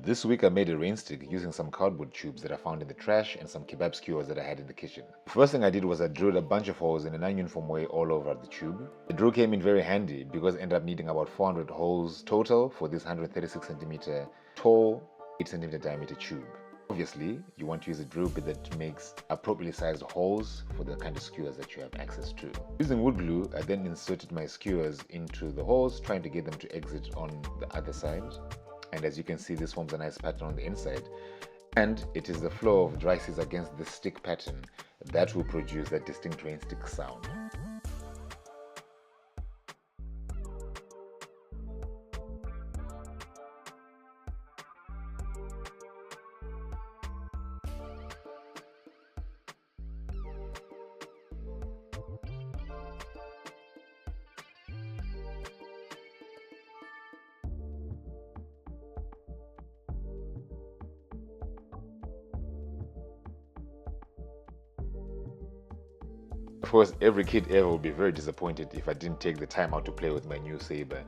This week I made a rain stick using some cardboard tubes that I found in the trash and some kebab skewers that I had in the kitchen. First thing I did was I drilled a bunch of holes in an ununiform way all over the tube. The drill came in very handy because I ended up needing about 400 holes total for this 136 centimeter tall, 8 centimeter diameter tube. Obviously, you want to use a drill bit that makes appropriately sized holes for the kind of skewers that you have access to. Using wood glue, I then inserted my skewers into the holes, trying to get them to exit on the other side. And as you can see, this forms a nice pattern on the inside. And it is the flow of dry seeds against the stick pattern that will produce that distinct rain stick sound. Of course, every kid ever would be very disappointed if I didn't take the time out to play with my new saber.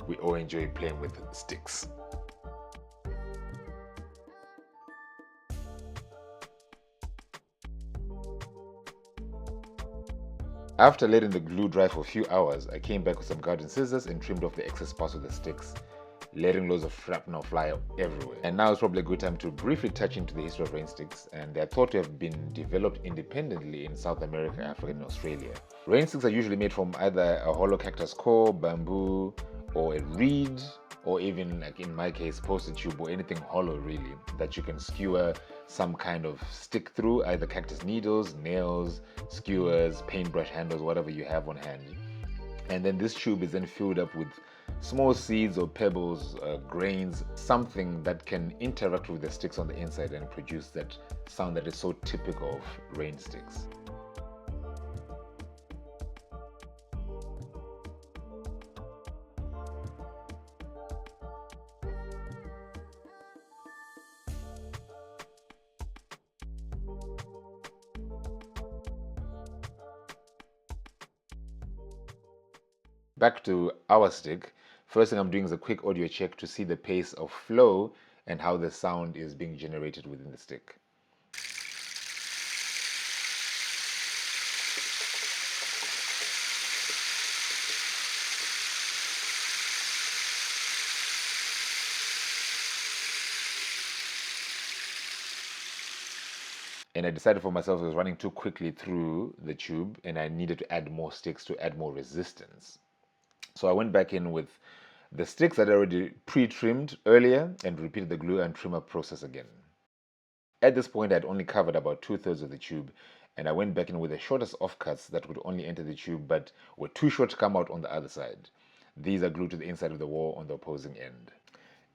We all enjoy playing with sticks. After letting the glue dry for a few hours, I came back with some garden scissors and trimmed off the excess parts of the sticks, letting loads of shrapnel fly everywhere. And now is probably a good time to briefly touch into the history of rain sticks, and they are thought to have been developed independently in South America, Africa, and Australia. Rain sticks are usually made from either a hollow cactus core, bamboo, or a reed, or even, like in my case, poster tube, or anything hollow really, that you can skewer some kind of stick through, either cactus needles, nails, skewers, paintbrush handles, whatever you have on hand. And then this tube is then filled up with small seeds or pebbles, grains, something that can interact with the sticks on the inside and produce that sound that is so typical of rain sticks. Back to our stick, first thing I'm doing is a quick audio check to see the pace of flow and how the sound is being generated within the stick. And I decided for myself it was running too quickly through the tube and I needed to add more sticks to add more resistance. So I went back in with the sticks that I already pre-trimmed earlier and repeated the glue and trimmer process again. At this point, I'd only covered about 2/3 of the tube, and I went back in with the shortest offcuts that would only enter the tube but were too short to come out on the other side. These are glued to the inside of the wall on the opposing end.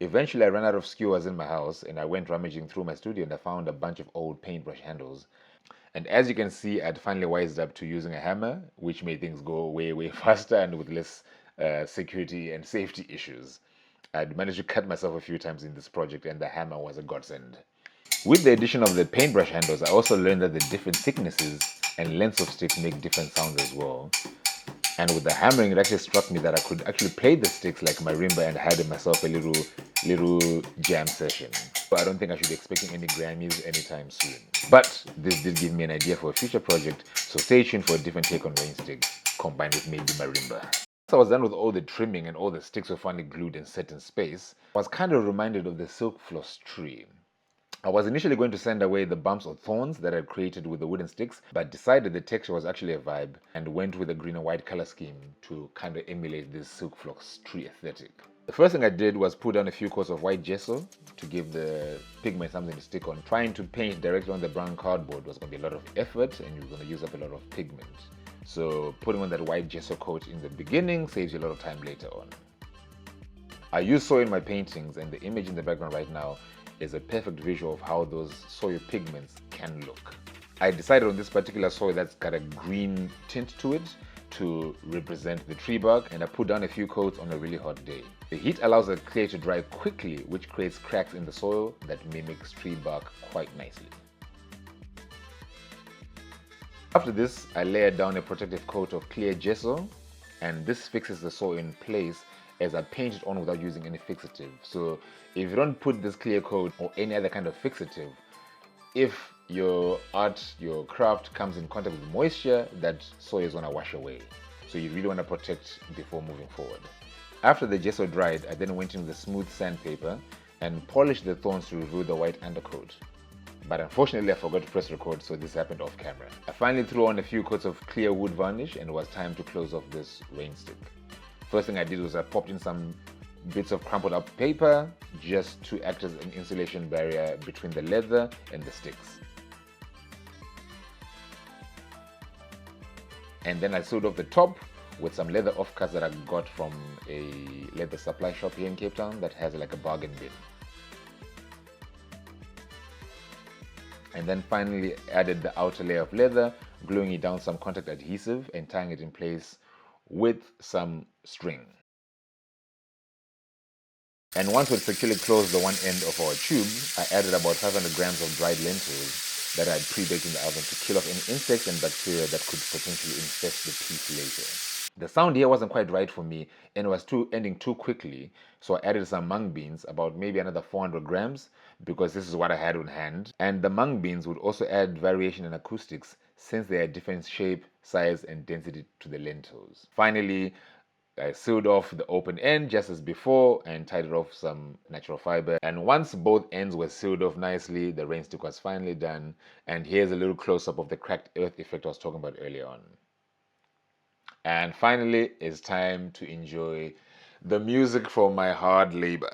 Eventually, I ran out of skewers in my house, and I went rummaging through my studio and I found a bunch of old paintbrush handles. And as you can see, I'd finally wised up to using a hammer, which made things go way faster and with less security and safety issues. I'd managed to cut myself a few times in this project, and the hammer was a godsend. With the addition of the paintbrush handles, I also learned that the different thicknesses and lengths of sticks make different sounds as well. And with the hammering, it actually struck me that I could actually play the sticks like marimba and had myself a little jam session. So I don't think I should be expecting any Grammys anytime soon. But this did give me an idea for a future project, so stay tuned for a different take on rain sticks, combined with maybe marimba. Once I was done with all the trimming and all the sticks were finally glued and set in space, I was kind of reminded of the silk floss tree. I was initially going to send away the bumps or thorns that I had created with the wooden sticks, but decided the texture was actually a vibe and went with a green and white color scheme to kind of emulate this silk floss tree aesthetic. The first thing I did was put down a few coats of white gesso to give the pigment something to stick on. Trying to paint directly on the brown cardboard was going to be a lot of effort and you're going to use up a lot of pigment. So putting on that white gesso coat in the beginning saves you a lot of time later on. I use soy in my paintings, and the image in the background right now is a perfect visual of how those soy pigments can look. I decided on this particular soy that's got a green tint to it to represent the tree bark, and I put down a few coats on a really hot day. The heat allows the clay to dry quickly, which creates cracks in the soil that mimics tree bark quite nicely. After this, I layered down a protective coat of clear gesso, and this fixes the soil in place as I paint it on without using any fixative. So if you don't put this clear coat or any other kind of fixative, if your art, your craft comes in contact with moisture, that soil is going to wash away. So you really want to protect before moving forward. After the gesso dried, I then went in with a smooth sandpaper and polished the thorns to remove the white undercoat. But unfortunately, I forgot to press record, so this happened off camera. I finally threw on a few coats of clear wood varnish, and it was time to close off this rain stick. First thing I did was I popped in some bits of crumpled up paper just to act as an insulation barrier between the leather and the sticks. And then I sewed off the top with some leather offcuts that I got from a leather supply shop here in Cape Town that has like a bargain bin. And then finally added the outer layer of leather, gluing it down some contact adhesive and tying it in place with some string. And once we'd securely closed the one end of our tube, I added about 500 grams of dried lentils that I'd pre-baked in the oven to kill off any insects and bacteria that could potentially infest the piece later. The sound here wasn't quite right for me and was ending too quickly, so I added some mung beans, about maybe another 400 grams, because this is what I had on hand. And the mung beans would also add variation in acoustics since they had different shape, size, and density to the lentils. Finally, I sealed off the open end just as before and tied it off some natural fiber. And once both ends were sealed off nicely, the rain stick was finally done. And here's a little close-up of the cracked earth effect I was talking about earlier on. And finally, it's time to enjoy the music from my hard labor.